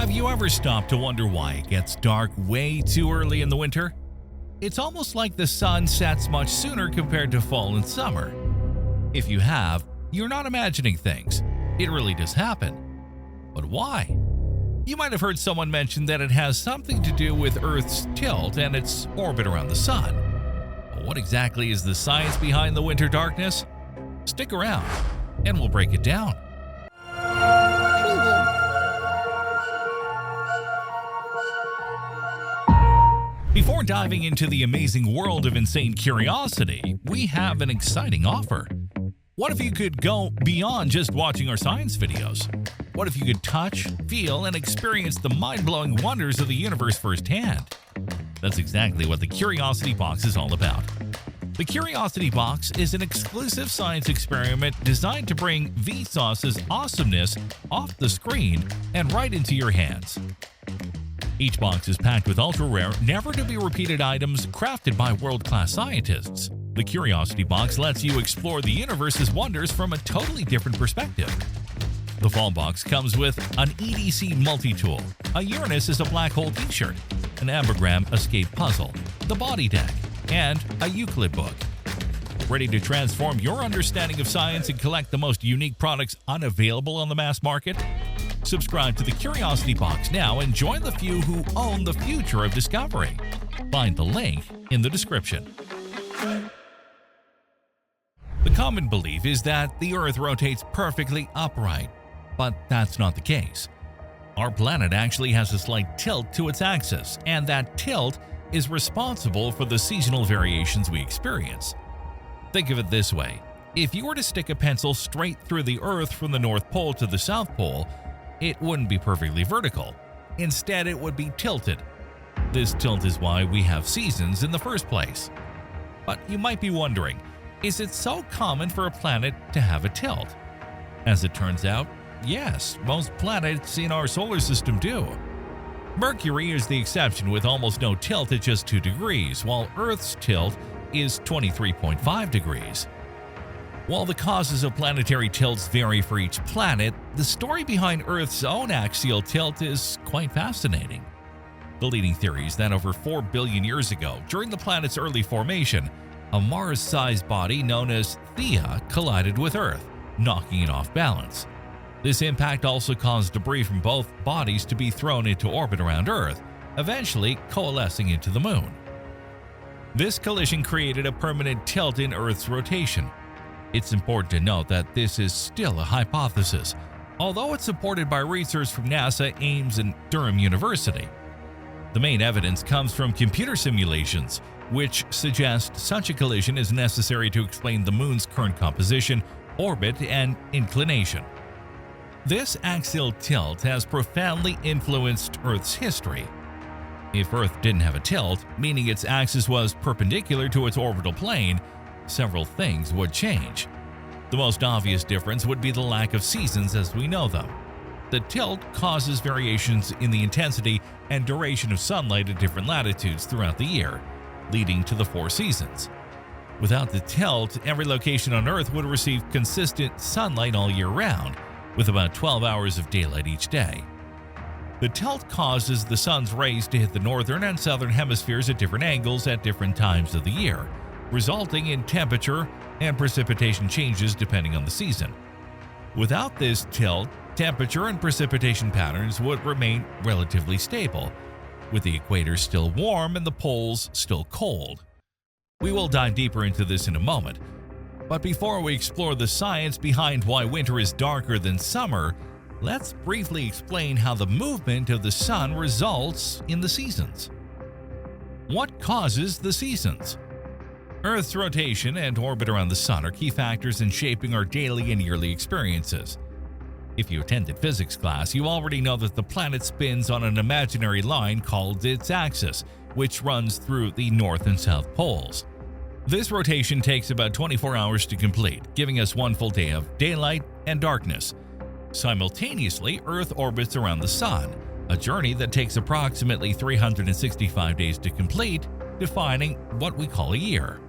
Have you ever stopped to wonder why it gets dark way too early in the winter? It's almost like the sun sets much sooner compared to fall and summer. If you have, you're not imagining things. It really does happen. But why? You might have heard someone mention that it has something to do with Earth's tilt and its orbit around the sun. But what exactly is the science behind the winter darkness? Stick around, and we'll break it down. Before diving into the amazing world of insane curiosity, we have an exciting offer. What if you could go beyond just watching our science videos? What if you could touch, feel, and experience the mind-blowing wonders of the universe firsthand? That's exactly what the Curiosity Box is all about. The Curiosity Box is an exclusive science experiment designed to bring Vsauce's awesomeness off the screen and right into your hands. Each box is packed with ultra-rare, never-to-be-repeated items crafted by world-class scientists. The Curiosity Box lets you explore the universe's wonders from a totally different perspective. The Fall Box comes with an EDC multi-tool, a Uranus is a black hole t-shirt, an ambergram escape puzzle, the body deck, and a Euclid book. Ready to transform your understanding of science and collect the most unique products unavailable on the mass market? Subscribe to the Curiosity Box now and join the few who own the future of discovery. Find the link in the description. The common belief is that the Earth rotates perfectly upright, but that's not the case. Our planet actually has a slight tilt to its axis, and that tilt is responsible for the seasonal variations we experience. Think of it this way. If you were to stick a pencil straight through the Earth from the North Pole to the South Pole, it wouldn't be perfectly vertical. Instead, it would be tilted. This tilt is why we have seasons in the first place. But you might be wondering, is it so common for a planet to have a tilt? As it turns out, yes, most planets in our solar system do. Mercury is the exception with almost no tilt at just 2 degrees, while Earth's tilt is 23.5 degrees. While the causes of planetary tilts vary for each planet, the story behind Earth's own axial tilt is quite fascinating. The leading theory is that over 4 billion years ago, during the planet's early formation, a Mars-sized body known as Theia collided with Earth, knocking it off balance. This impact also caused debris from both bodies to be thrown into orbit around Earth, eventually coalescing into the Moon. This collision created a permanent tilt in Earth's rotation. It's important to note that this is still a hypothesis, although it's supported by research from NASA, Ames, and Durham University. The main evidence comes from computer simulations, which suggest such a collision is necessary to explain the Moon's current composition, orbit, and inclination. This axial tilt has profoundly influenced Earth's history. If Earth didn't have a tilt, meaning its axis was perpendicular to its orbital plane, several things would change. The most obvious difference would be the lack of seasons as we know them. The tilt causes variations in the intensity and duration of sunlight at different latitudes throughout the year, leading to the 4 seasons. Without the tilt, every location on Earth would receive consistent sunlight all year round, with about 12 hours of daylight each day. The tilt causes the sun's rays to hit the northern and southern hemispheres at different angles at different times of the year, resulting in temperature and precipitation changes depending on the season. Without this tilt, temperature and precipitation patterns would remain relatively stable, with the equator still warm and the poles still cold. We will dive deeper into this in a moment, but before we explore the science behind why winter is darker than summer, let's briefly explain how the movement of the sun results in the seasons. What causes the seasons? Earth's rotation and orbit around the sun are key factors in shaping our daily and yearly experiences. If you attended physics class, you already know that the planet spins on an imaginary line called its axis, which runs through the north and south poles. This rotation takes about 24 hours to complete, giving us 1 full day of daylight and darkness. Simultaneously, Earth orbits around the sun, a journey that takes approximately 365 days to complete, defining what we call a year.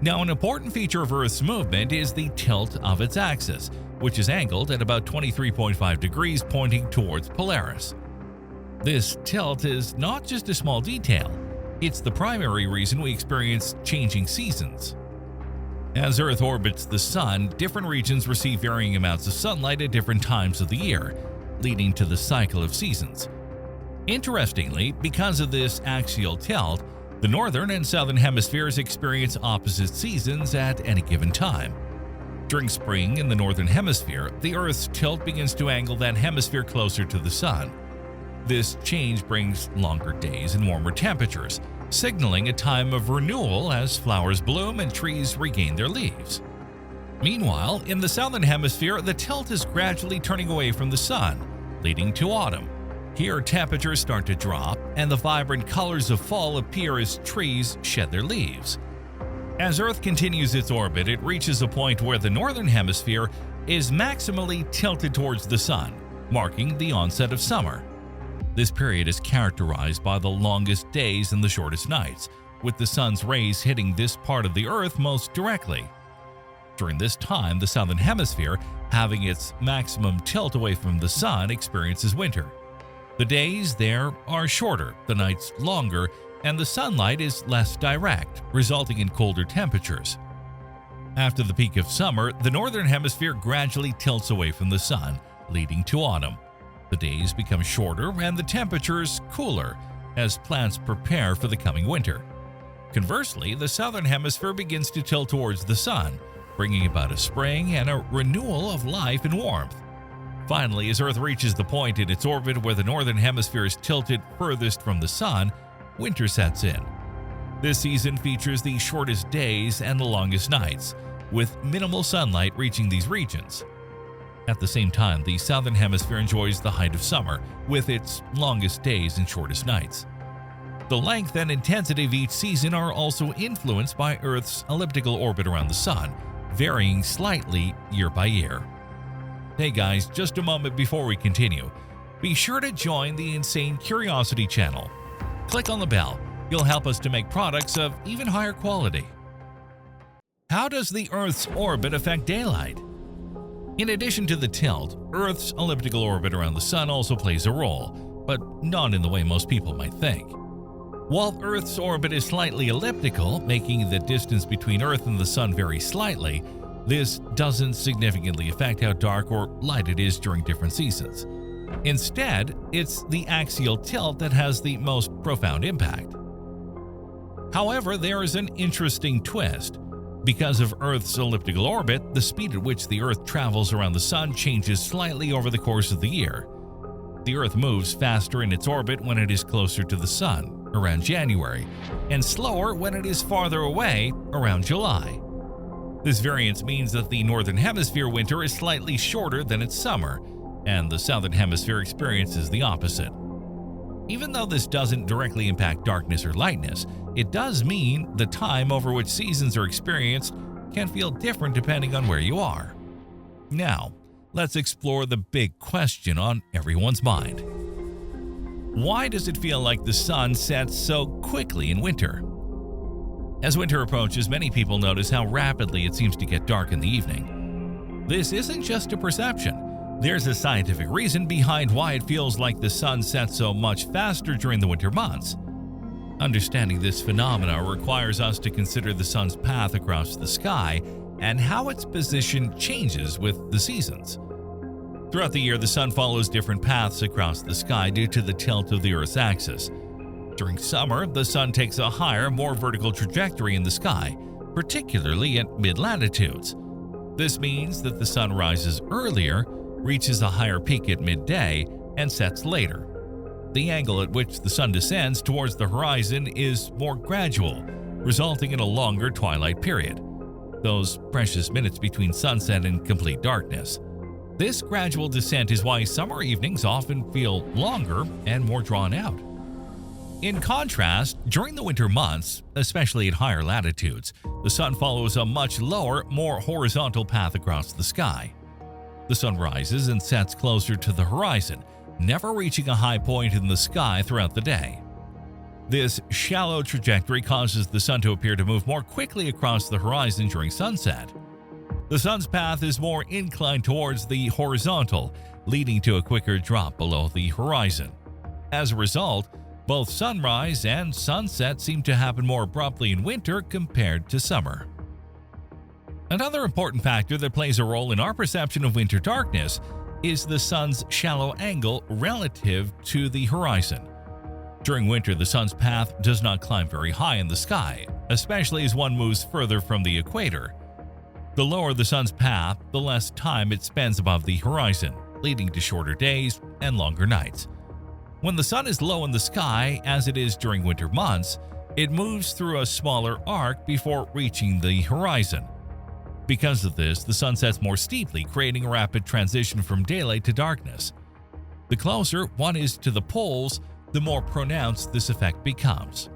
Now, an important feature of Earth's movement is the tilt of its axis, which is angled at about 23.5 degrees pointing towards Polaris. This tilt is not just a small detail, it's the primary reason we experience changing seasons. As Earth orbits the Sun, different regions receive varying amounts of sunlight at different times of the year, leading to the cycle of seasons. Interestingly, because of this axial tilt, the northern and southern hemispheres experience opposite seasons at any given time. During spring in the northern hemisphere, the Earth's tilt begins to angle that hemisphere closer to the Sun. This change brings longer days and warmer temperatures, signaling a time of renewal as flowers bloom and trees regain their leaves. Meanwhile, in the southern hemisphere, the tilt is gradually turning away from the Sun, leading to autumn. Here, temperatures start to drop, and the vibrant colors of fall appear as trees shed their leaves. As Earth continues its orbit, it reaches a point where the northern hemisphere is maximally tilted towards the Sun, marking the onset of summer. This period is characterized by the longest days and the shortest nights, with the Sun's rays hitting this part of the Earth most directly. During this time, the southern hemisphere, having its maximum tilt away from the Sun, experiences winter. The days there are shorter, the nights longer, and the sunlight is less direct, resulting in colder temperatures. After the peak of summer, the northern hemisphere gradually tilts away from the Sun, leading to autumn. The days become shorter and the temperatures cooler as plants prepare for the coming winter. Conversely, the southern hemisphere begins to tilt towards the Sun, bringing about a spring and a renewal of life and warmth. Finally, as Earth reaches the point in its orbit where the northern hemisphere is tilted furthest from the Sun, winter sets in. This season features the shortest days and the longest nights, with minimal sunlight reaching these regions. At the same time, the southern hemisphere enjoys the height of summer, with its longest days and shortest nights. The length and intensity of each season are also influenced by Earth's elliptical orbit around the Sun, varying slightly year by year. Hey guys, just a moment before we continue. Be sure to join the Insane Curiosity channel. Click on the bell. You'll help us to make products of even higher quality. How does the Earth's orbit affect daylight? In addition to the tilt, Earth's elliptical orbit around the Sun also plays a role, but not in the way most people might think. While Earth's orbit is slightly elliptical, making the distance between Earth and the Sun vary slightly, this doesn't significantly affect how dark or light it is during different seasons. Instead, it's the axial tilt that has the most profound impact. However, there is an interesting twist. Because of Earth's elliptical orbit, the speed at which the Earth travels around the Sun changes slightly over the course of the year. The Earth moves faster in its orbit when it is closer to the Sun, around January, and slower when it is farther away, around July. This variance means that the northern hemisphere winter is slightly shorter than its summer, and the southern hemisphere experiences the opposite. Even though this doesn't directly impact darkness or lightness, it does mean the time over which seasons are experienced can feel different depending on where you are. Now, let's explore the big question on everyone's mind. Why does it feel like the sun sets so quickly in winter? As winter approaches, many people notice how rapidly it seems to get dark in the evening. This isn't just a perception. There's a scientific reason behind why it feels like the sun sets so much faster during the winter months. Understanding this phenomena requires us to consider the sun's path across the sky and how its position changes with the seasons. Throughout the year, the sun follows different paths across the sky due to the tilt of the Earth's axis. During summer, the sun takes a higher, more vertical trajectory in the sky, particularly at mid-latitudes. This means that the sun rises earlier, reaches a higher peak at midday, and sets later. The angle at which the sun descends towards the horizon is more gradual, resulting in a longer twilight period, those precious minutes between sunset and complete darkness. This gradual descent is why summer evenings often feel longer and more drawn out. In contrast, during the winter months, especially at higher latitudes, the sun follows a much lower, more horizontal path across the sky. The sun rises and sets closer to the horizon, never reaching a high point in the sky throughout the day. This shallow trajectory causes the sun to appear to move more quickly across the horizon during sunset. The sun's path is more inclined towards the horizontal, leading to a quicker drop below the horizon. As a result, both sunrise and sunset seem to happen more abruptly in winter compared to summer. Another important factor that plays a role in our perception of winter darkness is the sun's shallow angle relative to the horizon. During winter, the sun's path does not climb very high in the sky, especially as one moves further from the equator. The lower the sun's path, the less time it spends above the horizon, leading to shorter days and longer nights. When the sun is low in the sky, as it is during winter months, it moves through a smaller arc before reaching the horizon. Because of this, the sun sets more steeply, creating a rapid transition from daylight to darkness. The closer one is to the poles, the more pronounced this effect becomes.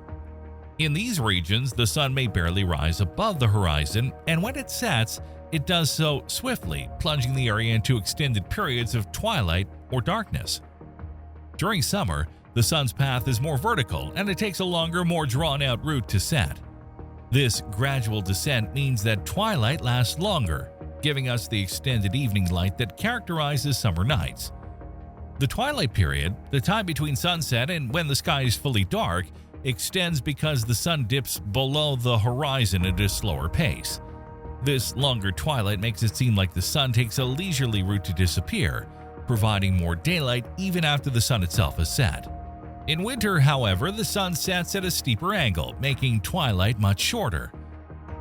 In these regions, the sun may barely rise above the horizon, and when it sets, it does so swiftly, plunging the area into extended periods of twilight or darkness. During summer, the sun's path is more vertical, and it takes a longer, more drawn-out route to set. This gradual descent means that twilight lasts longer, giving us the extended evening light that characterizes summer nights. The twilight period, the time between sunset and when the sky is fully dark, extends because the sun dips below the horizon at a slower pace. This longer twilight makes it seem like the sun takes a leisurely route to disappear, providing more daylight even after the sun itself has set. In winter, however, the sun sets at a steeper angle, making twilight much shorter.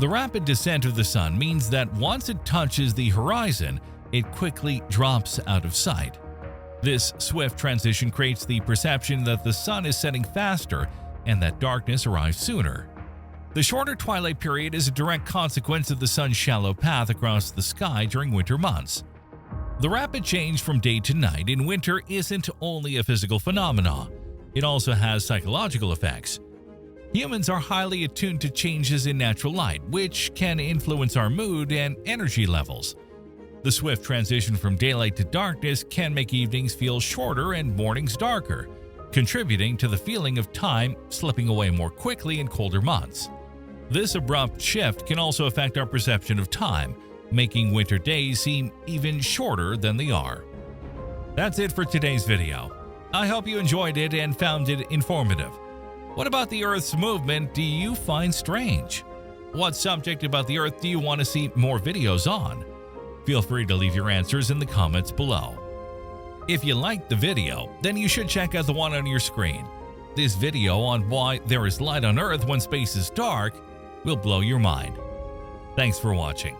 The rapid descent of the sun means that once it touches the horizon, it quickly drops out of sight. This swift transition creates the perception that the sun is setting faster and that darkness arrives sooner. The shorter twilight period is a direct consequence of the sun's shallow path across the sky during winter months. The rapid change from day to night in winter isn't only a physical phenomenon, it also has psychological effects. Humans are highly attuned to changes in natural light, which can influence our mood and energy levels. The swift transition from daylight to darkness can make evenings feel shorter and mornings darker, contributing to the feeling of time slipping away more quickly in colder months. This abrupt shift can also affect our perception of time, making winter days seem even shorter than they are. That's it for today's video. I hope you enjoyed it and found it informative. What about the Earth's movement do you find strange? What subject about the Earth do you want to see more videos on? Feel free to leave your answers in the comments below. If you liked the video, then you should check out the one on your screen. This video on why there is light on Earth when space is dark will blow your mind. Thanks for watching.